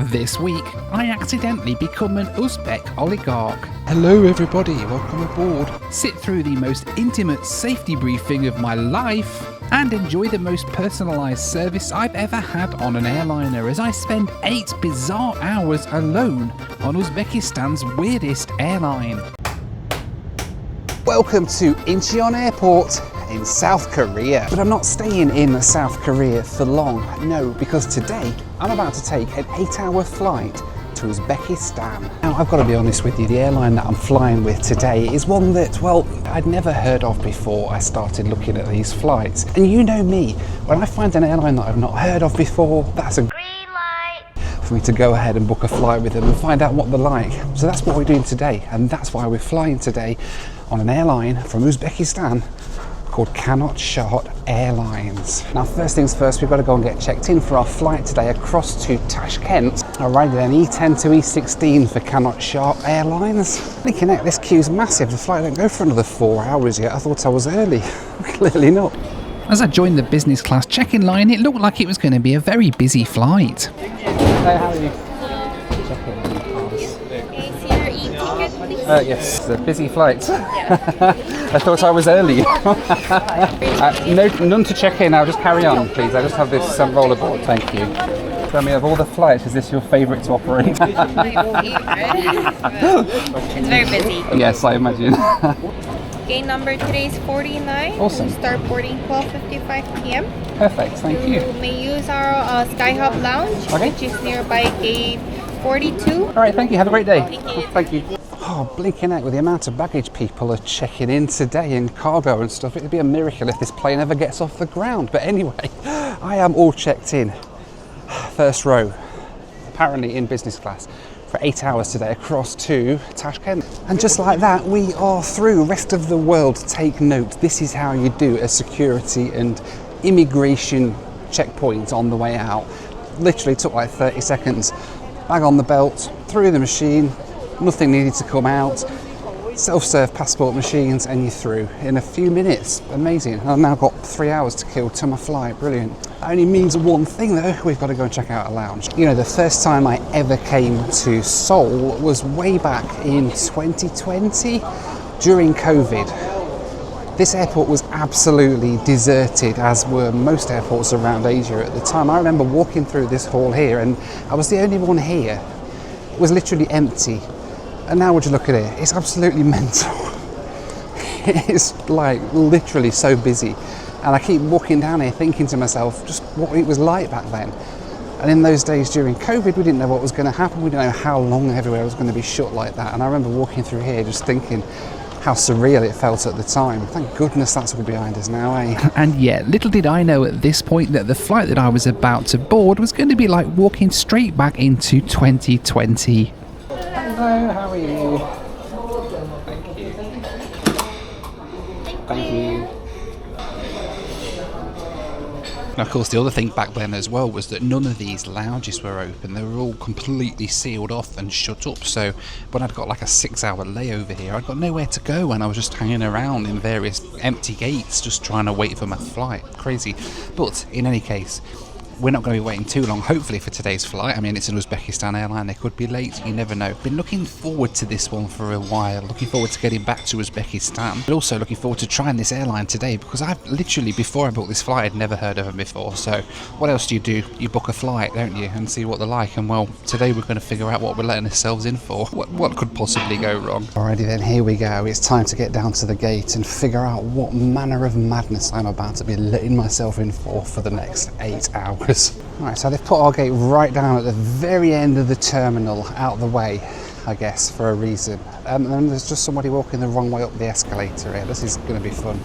This week, I accidentally become an Uzbek oligarch. Hello everybody, welcome aboard. Sit through the most intimate safety briefing of my life and enjoy the most personalised service I've ever had on an airliner as I spend 8 bizarre hours alone on Uzbekistan's weirdest airline. Welcome to Incheon Airport in South Korea. But I'm not staying in South Korea for long, no, because today I'm about to take an 8-hour flight to Uzbekistan. Now, I've got to be honest with you, the airline that I'm flying with today is one that, well, I'd never heard of before I started looking at these flights. And you know me, when I find an airline that I've not heard of before, that's a green light for me to go ahead and book a flight with them and find out what they're like. So that's what we're doing today, and that's why we're flying today on an airline from Uzbekistan called Takeoff Airlines. Now, first things first, we've got to go and get checked in for our flight today across to Tashkent. Alright then, E10 to E16 for Takeoff Airlines. Thinking heck, this queue's massive. The flight don't go for another 4 hours yet. I thought I was early. Clearly not. As I joined the business class check-in line, it looked like it was going to be a very busy flight. Hey, how are you? Yes, the busy flight. I thought I was early. None to check in, I'll just carry on, please. I just have this rollerboard, thank you. Tell me, of all the flights, is this your favourite to operate? My favourite. It's very busy. Yes, I imagine. Gate number today is 49. Awesome. We start boarding 12:55 p.m. Perfect, thank you. You may use our Skyhub lounge, Okay. which is nearby gate 42. All right, thank you. Have a great day. Thank you. Thank you. Oh, blinking out with the amount of baggage people are checking in today and cargo and stuff. It'd be a miracle if this plane ever gets off the ground. But anyway, I am all checked in. First row, apparently in business class, for 8 hours today across to Tashkent. And just like that, we are through. Rest of the world, take note. This is how you do a security and immigration checkpoint on the way out. Literally took like 30 seconds. Bag on the belt, through the machine, nothing needed to come out. Self-serve passport machines and you're through in a few minutes. Amazing. I've now got 3 hours to kill to my flight. Brilliant. That only means one thing though, we've got to go and check out a lounge. You know, the first time I ever came to Seoul was way back in 2020 during COVID. This airport was absolutely deserted, as were most airports around Asia at the time. I remember walking through this hall here and I was the only one here. It was literally empty. And now would you look at it, it's absolutely mental. It's like literally so busy. And I keep walking down here thinking to myself just what it was like back then. And in those days during COVID, we didn't know what was going to happen. We didn't know how long everywhere was going to be shut like that. And I remember walking through here just thinking how surreal it felt at the time. Thank goodness that's all behind us now, eh? And yet, little did I know at this point that the flight that I was about to board was going to be like walking straight back into 2020. Hello, how are you? Thank you. Thank you. And of course, the other thing back then as well was that none of these lounges were open. They were all completely sealed off and shut up. So when I'd got like a 6-hour layover here, I'd got nowhere to go and I was just hanging around in various empty gates just trying to wait for my flight. Crazy. But in any case, we're not going to be waiting too long, hopefully, for today's flight. I mean, it's an Uzbekistan airline, they could be late, you never know. Been looking forward to this one for a while, looking forward to getting back to Uzbekistan, but also looking forward to trying this airline today, because I've literally, before I booked this flight, I'd never heard of them before. So what else do? You book a flight, don't you, and see what they're like. And well, today we're going to figure out what we're letting ourselves in for. What could possibly go wrong? Alrighty then, here we go. It's time to get down to the gate and figure out what manner of madness I'm about to be letting myself in for the next 8 hours. Alright, so they've put our gate right down at the very end of the terminal, out the way, I guess, for a reason. And then there's just somebody walking the wrong way up the escalator here. This is going to be fun.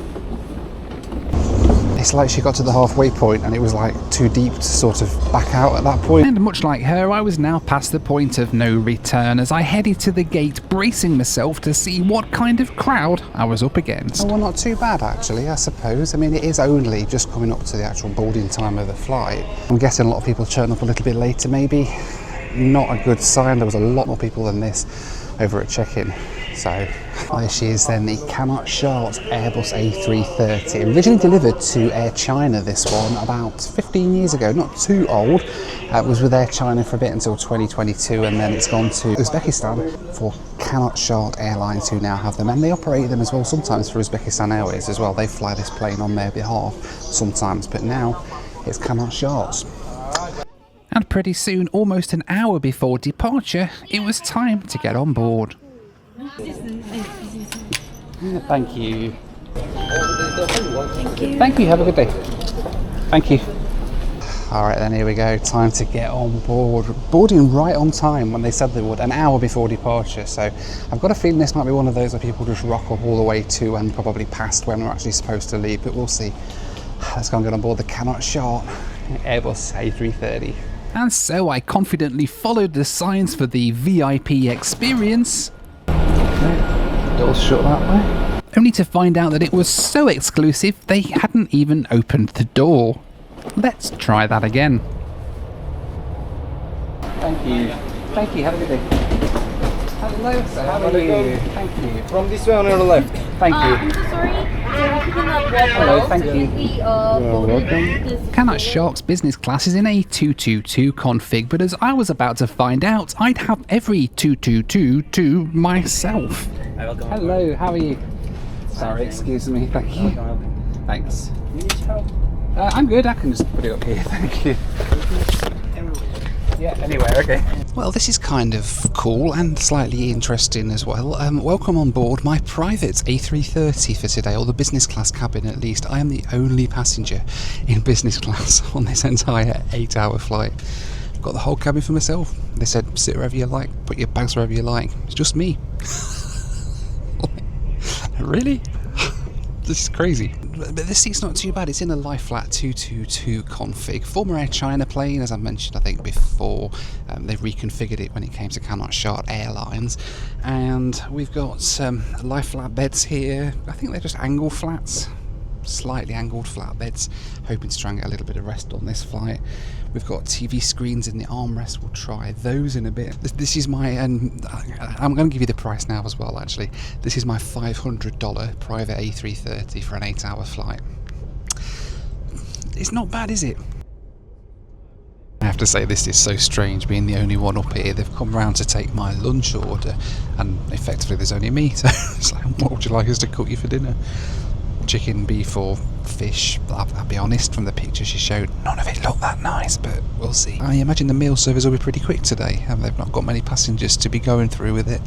It's like she got to the halfway point and it was like too deep to sort of back out at that point. And much like her, I was now past the point of no return as I headed to the gate, bracing myself to see what kind of crowd I was up against. Oh, well, not too bad actually, I suppose. I mean, it is only just coming up to the actual boarding time of the flight. I'm guessing a lot of people turn up a little bit later maybe. Not a good sign. There was a lot more people than this over at check-in. So there she is then, the Cannot Short Airbus A330. Originally delivered to Air China, this one, about 15 years ago, not too old. It was with Air China for a bit until 2022, and then it's gone to Uzbekistan for Cannot Short Airlines, who now have them, and they operate them as well sometimes for Uzbekistan Airways as well. They fly this plane on their behalf sometimes, but now it's Cannot Shorts. And pretty soon, almost an hour before departure, it was time to get on board. Thank you. Thank you, have a good day. Thank you. Alright then, here we go, time to get on board. Boarding right on time when they said they would, an hour before departure, so I've got a feeling this might be one of those where people just rock up all the way to and probably past when we're actually supposed to leave, but we'll see. Let's go and get on board the Cannot Short Airbus A330. And so I confidently followed the signs for the VIP experience. Doors shut that way. Only to find out that it was so exclusive they hadn't even opened the door. Let's try that again. Thank you. Thank you, have a good day. Hello sir, how are you? Thank you. From this way on your left. Thank you. I'm so sorry. Hello, thank you. Welcome. Cannot Shark's business class is in a 222 config, but as I was about to find out, I'd have every 222 to myself. Hello, how are you? Sorry, excuse me, thank you. Thanks. I'm good, I can just put it up here, thank you. Yeah, anywhere, okay. Well, this is kind of cool and slightly interesting as well. Welcome on board my private A330 for today, or the business class cabin at least. I am the only passenger in business class on this entire 8-hour flight. I've got the whole cabin for myself. They said sit wherever you like, put your bags wherever you like. It's just me. Really? This is crazy. But this seat's not too bad. It's in a lie flat 222 config. Former Air China plane, as I mentioned I think before. They've reconfigured it when it came to Cannot Short Airlines. And we've got lie flat beds here. I think they're just angle flats. Slightly angled flat beds. Hoping to try and get a little bit of rest on this flight. We've got TV screens in the armrest. We'll try those in a bit. This is my, and I'm going to give you the price now as well actually. This is my $500 private A330 for an 8-hour flight. It's not bad, is it? I have to say this is so strange being the only one up here. They've come round to take my lunch order and effectively there's only me. So it's like, what would you like us to cook you for dinner? Chicken, beef or fish. I'll be honest, from the pictures she showed, none of it looked that nice, but we'll see. I imagine the meal service will be pretty quick today, and they've not got many passengers to be going through with it,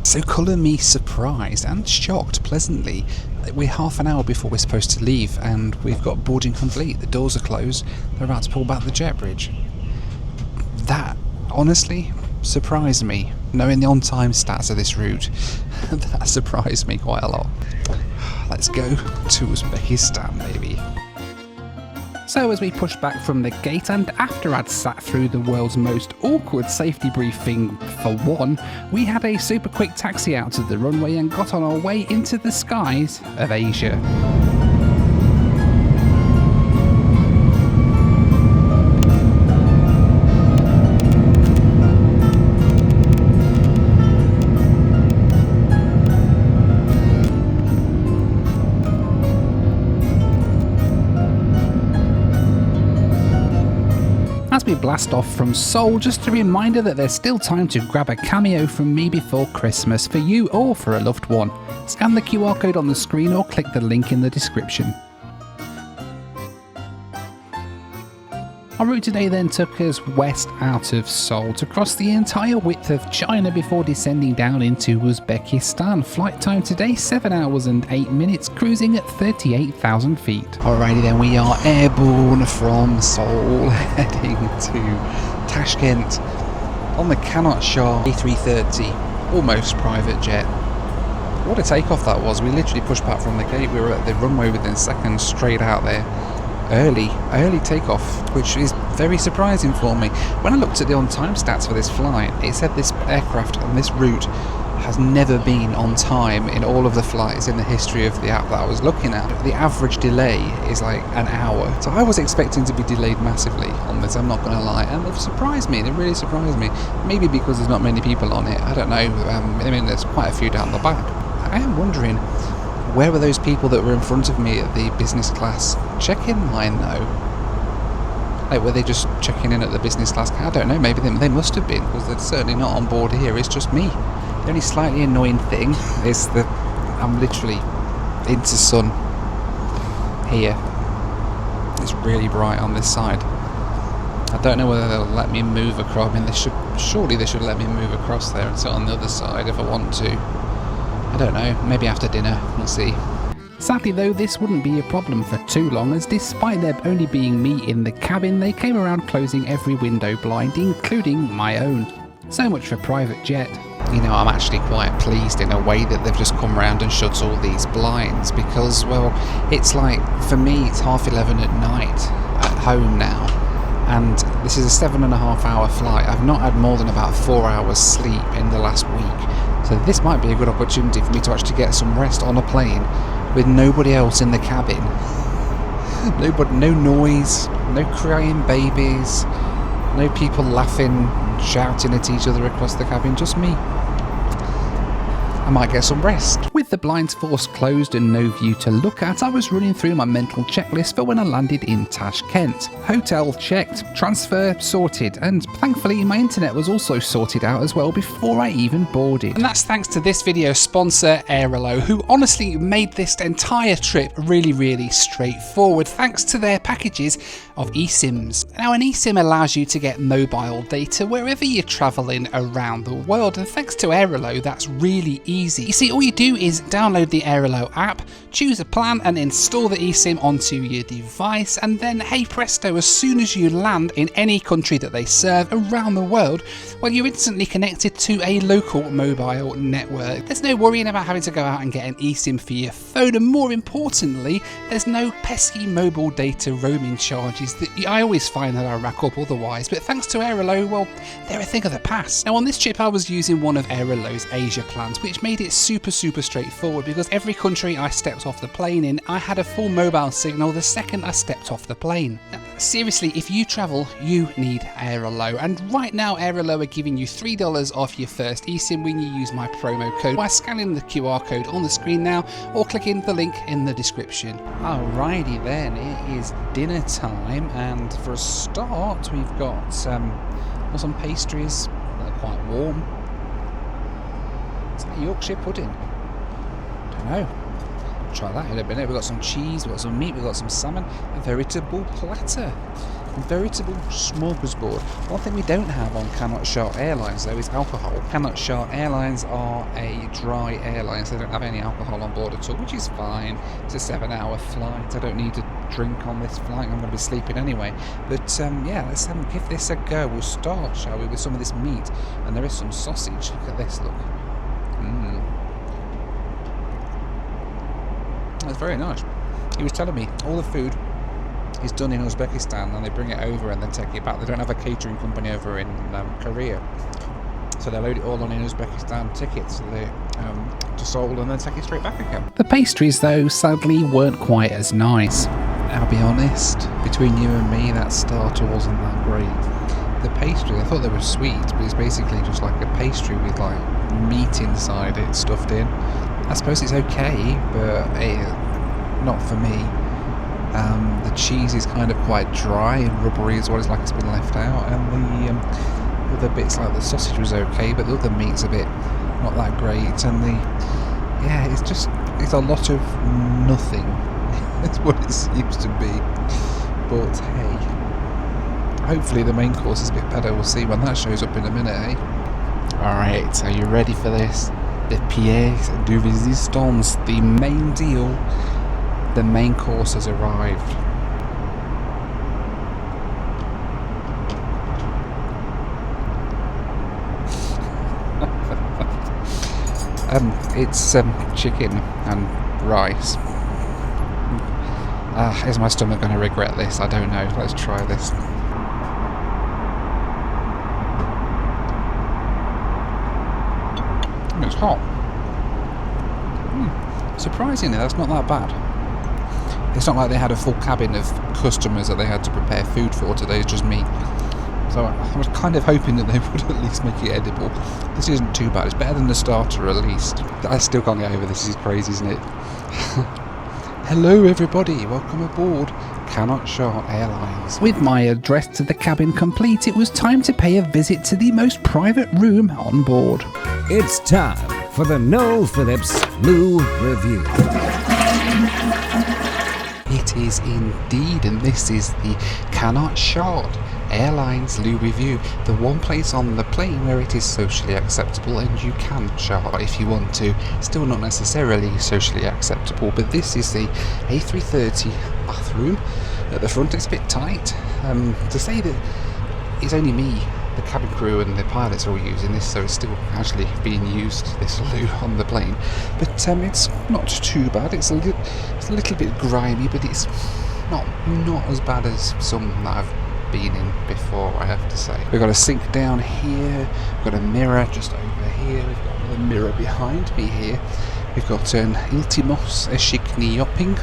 so colour me surprised and shocked pleasantly. We're half an hour before we're supposed to leave and we've got boarding complete. The doors are closed, they're about to pull back the jet bridge. That honestly surprised me, knowing the on-time stats of this route. That surprised me quite a lot. Let's go to Uzbekistan, maybe. So as we pushed back from the gate, and after I'd sat through the world's most awkward safety briefing for one, we had a super quick taxi out to the runway and got on our way into the skies of Asia. As we blast off from Seoul, just a reminder that there's still time to grab a cameo from me before Christmas for you or for a loved one. Scan the QR code on the screen or click the link in the description. Our route today then took us west out of Seoul to cross the entire width of China before descending down into Uzbekistan. Flight time today 7 hours and 8 minutes, cruising at 38,000 feet. Alrighty then, we are airborne from Seoul, heading to Tashkent on the Cannot Short A330, almost private jet. What a takeoff that was. We literally pushed back from the gate. We were at the runway within seconds, straight out there. Early takeoff, which is very surprising for me. When I looked at the on-time stats for this flight, it said this aircraft on this route has never been on time in all of the flights in the history of the app that I was looking at. The average delay is like an hour. So I was expecting to be delayed massively on this, I'm not going to lie. And they've surprised me, they really surprised me. Maybe because there's not many people on it, I don't know. I mean, there's quite a few down the back. I am wondering, where were those people that were in front of me at the business class check-in line though? Like, were they just checking in at the business class? I don't know, maybe they must have been, because they're certainly not on board here, it's just me. The only slightly annoying thing is that I'm literally into sun here. It's really bright on this side. I don't know whether they'll let me move across. I mean, surely they should let me move across there and sit on the other side if I want to. I don't know, maybe after dinner, we'll see. Sadly though, this wouldn't be a problem for too long, as despite there only being me in the cabin, they came around closing every window blind, including my own. So much for private jet. You know, I'm actually quite pleased in a way that they've just come around and shut all these blinds, because, well, it's like, for me, it's 11:30 at night at home now, and this is a 7.5 hour flight. I've not had more than about 4 hours sleep in the last week, so this might be a good opportunity for me to actually get some rest on a plane with nobody else in the cabin. Nobody, no noise, no crying babies, no people laughing, shouting at each other across the cabin, just me. I might get some rest. With the blinds forced closed and no view to look at, I was running through my mental checklist for when I landed in Tashkent. Hotel checked, transfer sorted, and thankfully my internet was also sorted out as well before I even boarded. And that's thanks to this video's sponsor, Airline, who honestly made this entire trip really straightforward thanks to their packages of eSIMs. Now, an eSIM allows you to get mobile data wherever you're travelling around the world, and thanks to Airline, that's really easy. You see, all you do is download the Airline app, choose a plan and install the eSIM onto your device, and then hey presto, as soon as you land in any country that they serve around the world, well, you're instantly connected to a local mobile network. There's no worrying about having to go out and get an eSIM for your phone, and more importantly, there's no pesky mobile data roaming charges that I always find that I rack up otherwise, but thanks to Airline, well, they're a thing of the past. Now, on this trip I was using one of Airline's Asia plans, which made it super straightforward, because every country I stepped off the plane in, I had a full mobile signal the second I stepped off the plane. Now, seriously, if you travel, you need Airline, and right now Airline are giving you $3 off your first eSIM when you use my promo code by scanning the QR code on the screen now or clicking the link in the description. Alrighty then, it is dinner time, and for a start we've got some pastries that are quite warm. Is that Yorkshire pudding? Don't know. Try that in a minute. We've got some cheese, we've got some meat, we've got some salmon. A veritable platter. A veritable smorgasbord. One thing we don't have on Cannot Shart Airlines though is alcohol. Cannot Shart Airlines are a dry airline, so they don't have any alcohol on board at all, which is fine. It's a 7-hour flight. I don't need to drink on this flight. I'm going to be sleeping anyway. But yeah, let's give this a go. We'll start, shall we, with some of this meat. And there is some sausage. Look at this, look. That's very nice. He was telling me all the food is done in Uzbekistan, and they bring it over and then take it back. They don't have a catering company over in Korea, so they load it all on in Uzbekistan tickets to Seoul and then take it straight back again. The pastries though sadly weren't quite as nice. I'll be honest, between you and me, that starter wasn't that great. The pastry, I thought they were sweet, but it's basically just like a pastry with like meat inside it stuffed in. I suppose it's okay, but not for me. The cheese is kind of quite dry and rubbery as well, as like it's been left out, and the other bits like the sausage was okay, but the other meat's a bit not that great, and it's a lot of nothing. That's what it seems to be. But hey, hopefully the main course is a bit better. We'll see when that shows up in a minute, eh? Alright, are you ready for this? The pièce de résistance, the main deal. The main course has arrived. It's chicken and rice. Is my stomach going to regret this? I don't know. Let's try this. It's hot. Surprisingly, that's not that bad. It's not like they had a full cabin of customers that they had to prepare food for today, it's just me. So I was kind of hoping that they would at least make it edible. This isn't too bad, it's better than the starter at least. I still can't get over this is crazy, isn't it? Hello everybody, welcome aboard Cannot Short Airlines. With my address to the cabin complete, it was time to pay a visit to the most private room on board. It's time for the Noel Phillips Lou Review. It is indeed, and this is the Cannot Short Airlines Lou Review, the one place on the plane where it is socially acceptable and you can shower if you want to. Still not necessarily socially acceptable, but this is the A330 bathroom. At the front it's a bit tight. To say that it's only me, the cabin crew and the pilots are all using this, so it's still actually being used, this loo on the plane. But it's not too bad. It's a little bit grimy, but it's not as bad as some that I've been in before, I have to say. We've got a sink down here, we've got a mirror just over here, we've got another mirror behind me here, we've got an Ultimos Eshikniyopping,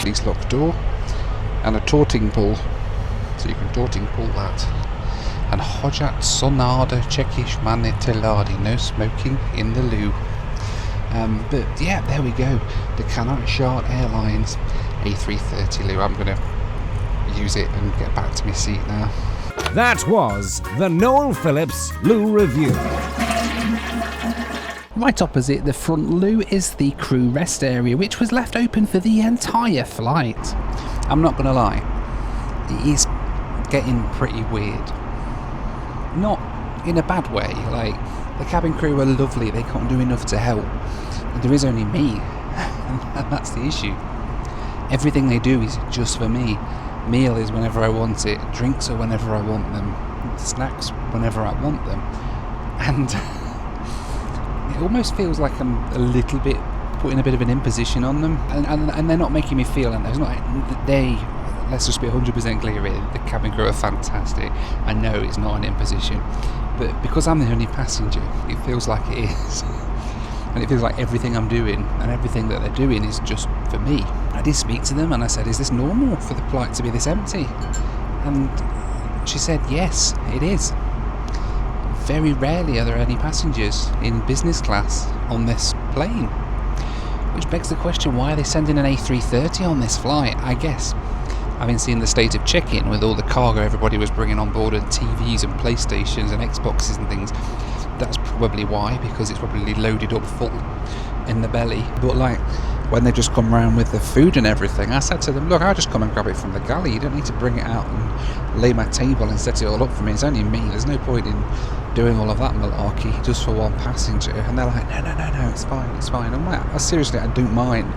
police lock door, and a torting pool, so you can torting pool that. And Hojat Sonada Czechish Maniteladi, no smoking in the loo. But yeah, there we go. The Cannot Short Airlines A330 loo. I'm going to use it and get back to my seat now. That was the Noel Phillips Lou Review. Right opposite the front loo is the crew rest area, which was left open for the entire flight. I'm not going to lie, it is getting pretty weird. Not in a bad way, like the cabin crew are lovely, they can't do enough to help. There is only me, and that's the issue. Everything they do is just for me. Meal is whenever I want it, drinks are whenever I want them, snacks whenever I want them, and it almost feels like I'm a little bit putting a bit of an imposition on them, and they're not making me feel, and let's just be 100% clear here, the cabin crew are fantastic. I know it's not an imposition, but because I'm the only passenger, it feels like it is. And it feels like everything I'm doing and everything that they're doing is just for me. I did speak to them and I said, is this normal for the flight to be this empty? And she said, yes, it is. Very rarely are there any passengers in business class on this plane. Which begs the question, why are they sending an A330 on this flight? I guess, having seen the state of check-in with all the cargo everybody was bringing on board and TVs and PlayStations and Xboxes and things, that's probably why, because it's probably loaded up full in the belly. But like, when they just come round with the food and everything, I said to them, look, I'll just come and grab it from the galley, you don't need to bring it out and lay my table and set it all up for me, it's only me, there's no point in doing all of that malarkey just for one passenger. And they're like, no, it's fine. I'm like, seriously, I don't mind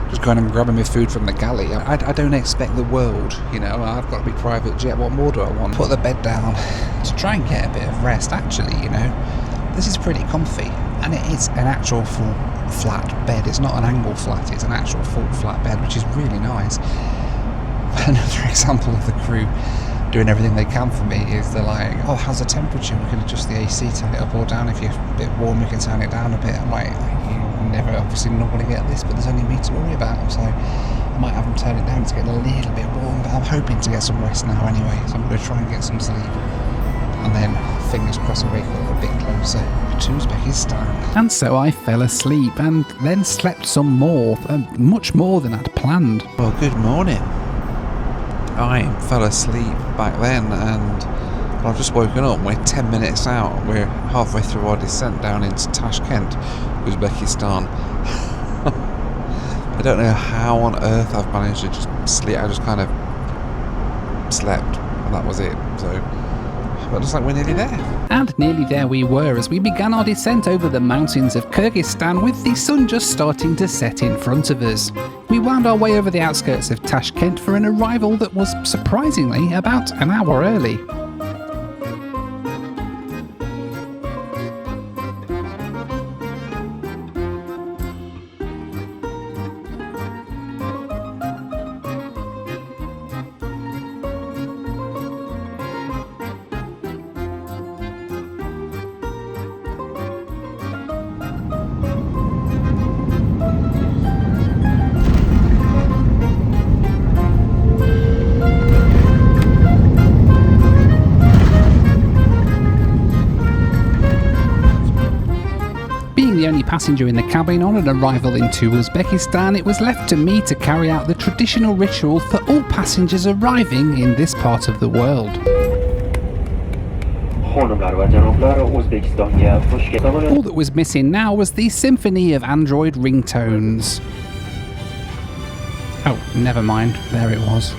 just going and grabbing my food from the galley. I don't expect the world, you know, I've got a big private jet, what more do I want? Put the bed down to try and get a bit of rest. Actually, you know, this is pretty comfy, and it is an actual full flat bed. It's not an angle flat, it's an actual full flat bed, which is really nice. Another example of the crew doing everything they can for me is they're like, oh, how's the temperature? We can adjust the AC, turn it up or down. If you're a bit warm, we can turn it down a bit. I'm like, you never obviously normally get this, but there's only me to worry about, so I might have them turn it down to get a little bit warm, but I'm hoping to get some rest now anyway, so I'm going to try and get some sleep, and then fingers crossed we wake up a bit closer to Uzbekistan. And so I fell asleep and then slept some more, much more than I'd planned. Well, good morning. I fell asleep back then and I've just woken up. We're 10 minutes out. We're halfway through our descent down into Tashkent, Uzbekistan. I don't know how on earth I've managed to just sleep. I just kind of slept and that was it. So but it looks like we're nearly there. And nearly there we were as we began our descent over the mountains of Kyrgyzstan, with the sun just starting to set in front of us. We wound our way over the outskirts of Tashkent for an arrival that was surprisingly about an hour early. the only passenger in the cabin on an arrival into Uzbekistan, it was left to me to carry out the traditional ritual for all passengers arriving in this part of the world. All that was missing now was the symphony of Android ringtones. Oh, never mind, there it was.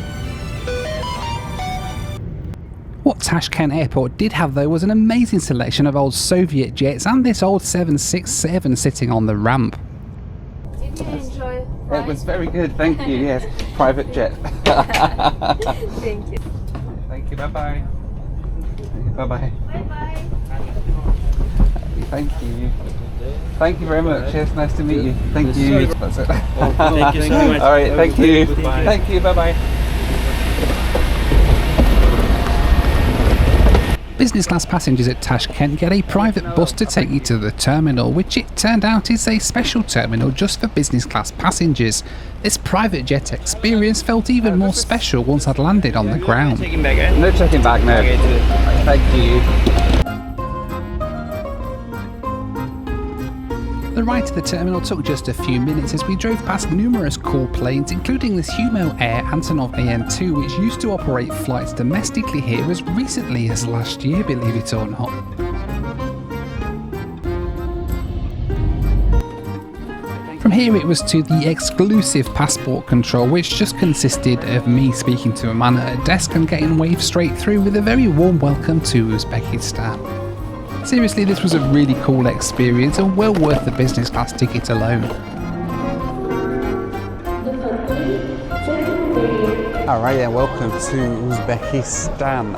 What Tashkent Airport did have though was an amazing selection of old Soviet jets and this old 767 sitting on the ramp. Did you enjoy? It was very good, thank you, yes. Private jet. Thank you. Thank you, bye-bye. Bye-bye. Bye-bye. Thank you. Thank you very much, yes, nice to meet you. Thank you. That's it. Thank you so much. Alright, thank you. Goodbye. Thank you, bye-bye. Business class passengers at Tashkent get a private bus to take you to the terminal, which it turned out is a special terminal just for business class passengers. This private jet experience felt even more special once I'd landed on the ground. Checking back, eh? No checking back, no. Okay, Thank you. The ride to the terminal took just a few minutes as we drove past numerous cool planes, including this Humo Air Antonov AN2, which used to operate flights domestically here as recently as last year, believe it or not. From here it was to the exclusive passport control, which just consisted of me speaking to a man at a desk and getting waved straight through with a very warm welcome to Uzbekistan. Seriously, this was a really cool experience and well worth the business class ticket alone. Alright then, welcome to Uzbekistan.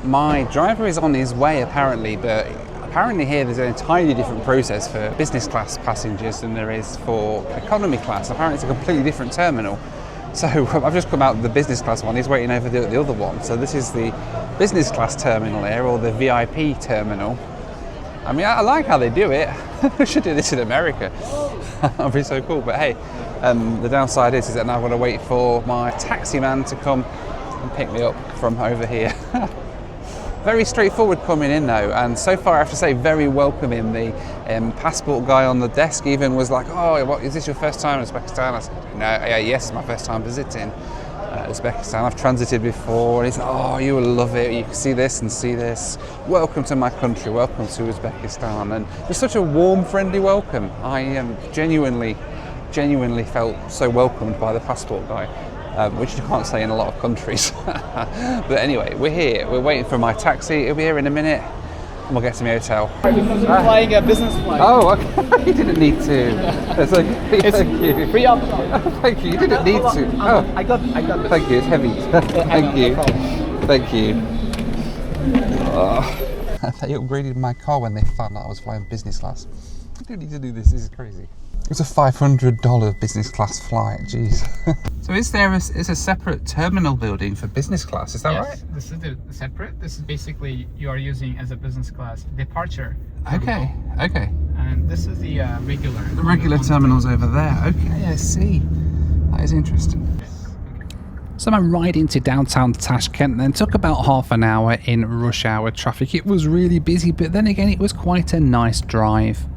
My driver is on his way apparently, but apparently here there's an entirely different process for business class passengers than there is for economy class. Apparently it's a completely different terminal. So I've just come out of the business class one, he's waiting over the other one. So this is the business class terminal here, or the VIP terminal. I mean, I like how they do it. I should do this in America. That'd be so cool. But hey, the downside is that now I've got to wait for my taxi man to come and pick me up from over here. Very straightforward coming in though, and so far I have to say very welcoming. The passport guy on the desk even was like, "Oh, what, is this your first time in Uzbekistan?" I said, "No, yeah, yes, it's my first time visiting Uzbekistan. I've transited before." And he said, "Oh, you will love it. You can see this and see this. Welcome to my country. Welcome to Uzbekistan." And it's such a warm, friendly welcome. I genuinely felt so welcomed by the passport guy. Which you can't say in a lot of countries. But anyway, we're here, we're waiting for my taxi, it'll be here in a minute, and we'll get to my hotel. Flying a business flight. Oh, okay, you didn't need to. That's okay, thank you. Free up. Thank you, you didn't need to. Oh, I got it. thank you, it's heavy. Thank you. Thank you. They upgraded my car when they found out I was flying business class. I don't need to do this is crazy. It's a $500 business class flight, jeez. So is there a separate terminal building for business class, is that right? Yes, this is the separate. This is basically you are using as a business class departure. Okay, okay. And this is the regular. The regular terminal's over there. Okay, I see. That is interesting. So my ride into downtown Tashkent then took about half an hour in rush hour traffic. It was really busy, but then again it was quite a nice drive.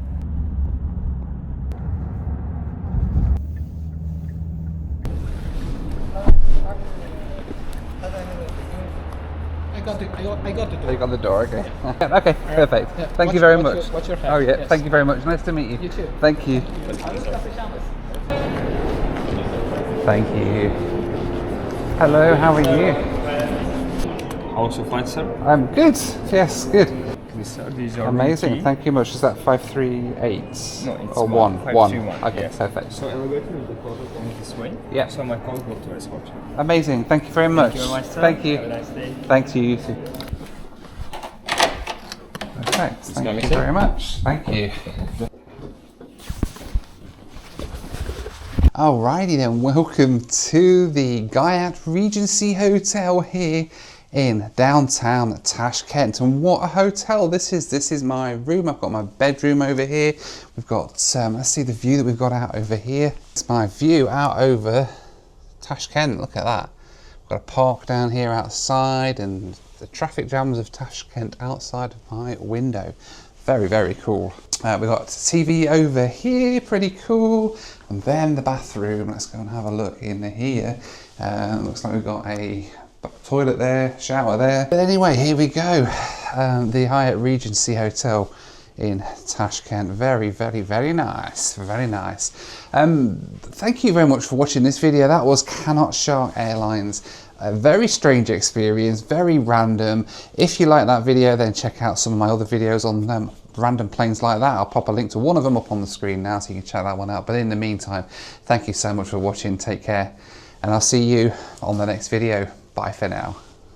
I got it. You got the door, okay. Okay, perfect. Yeah. Thank you very much. What's your Oh yeah, yes. thank you very much. Nice to meet you. You too. Thank you. Thank you. Hello, how are you? How was your flight, sir? I'm good. Yes, good. Please, sir, these are Amazing. key. Thank you much. Is that 538? No, it's or one. 521, Okay, yes. perfect. So elevator is located on this way. Yeah. So my call will to escort you. Amazing. Thank you very much. Thank you very much, sir. Thank you. Have a nice day. Thanks you too. Perfect. Thank you very much. Thank you. Alrighty then, welcome to the Gayat Regency Hotel here in downtown Tashkent. And what a hotel this is. This is my room. I've got my bedroom over here. We've got, let's see the view that we've got out over here. It's my view out over Tashkent. Look at that. We've got a park down here outside and the traffic jams of Tashkent outside of my window. Very, very cool. We've got TV over here, pretty cool. And then the bathroom. Let's go and have a look in here. Looks like we've got a toilet there, shower there. But anyway, here we go. The Hyatt Regency Hotel in Tashkent. Very, very, very nice. Very nice. Thank you very much for watching this video. That was Cannot Shark Airlines. A very strange experience, very random. If you like that video, then check out some of my other videos on random planes like that. I'll pop a link to one of them up on the screen now so you can check that one out. But in the meantime, thank you so much for watching. Take care, and I'll see you on the next video. Bye for now.